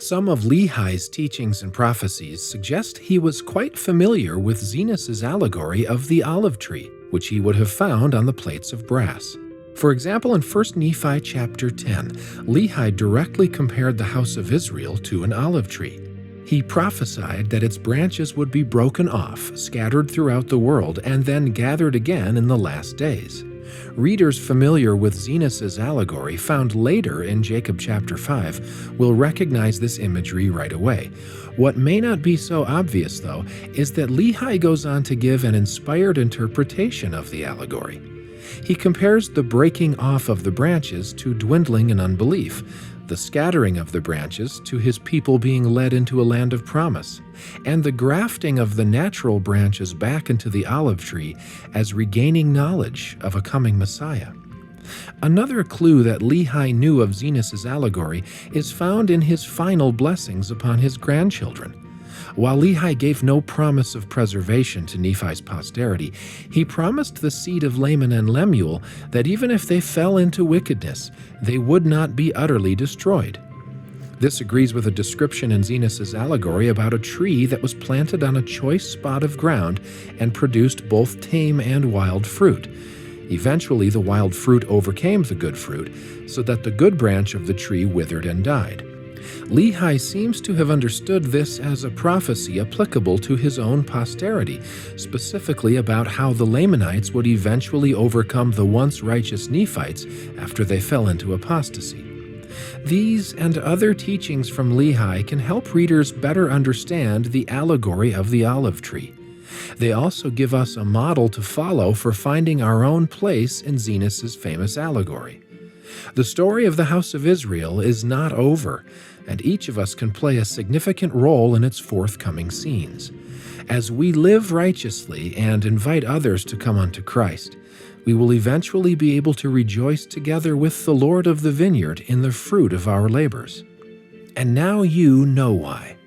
Some of Lehi's teachings and prophecies suggest he was quite familiar with Zenos' allegory of the olive tree, which he would have found on the plates of brass. For example, in 1 Nephi chapter 10, Lehi directly compared the house of Israel to an olive tree. He prophesied that its branches would be broken off, scattered throughout the world, and then gathered again in the last days. Readers familiar with Zenos' allegory found later in Jacob chapter 5 will recognize this imagery right away. What may not be so obvious, though, is that Lehi goes on to give an inspired interpretation of the allegory. He compares the breaking off of the branches to dwindling in unbelief, the scattering of the branches to his people being led into a land of promise, and the grafting of the natural branches back into the olive tree as regaining knowledge of a coming Messiah. Another clue that Lehi knew of Zenos' allegory is found in his final blessings upon his grandchildren. While Lehi gave no promise of preservation to Nephi's posterity, he promised the seed of Laman and Lemuel that even if they fell into wickedness, they would not be utterly destroyed. This agrees with a description in Zenos' allegory about a tree that was planted on a choice spot of ground and produced both tame and wild fruit. Eventually, the wild fruit overcame the good fruit, so that the good branch of the tree withered and died. Lehi seems to have understood this as a prophecy applicable to his own posterity, specifically about how the Lamanites would eventually overcome the once righteous Nephites after they fell into apostasy. These and other teachings from Lehi can help readers better understand the allegory of the olive tree. They also give us a model to follow for finding our own place in Zenos' famous allegory. The story of the house of Israel is not over, and each of us can play a significant role in its forthcoming scenes. As we live righteously and invite others to come unto Christ, we will eventually be able to rejoice together with the Lord of the vineyard in the fruit of our labors. And now you know why.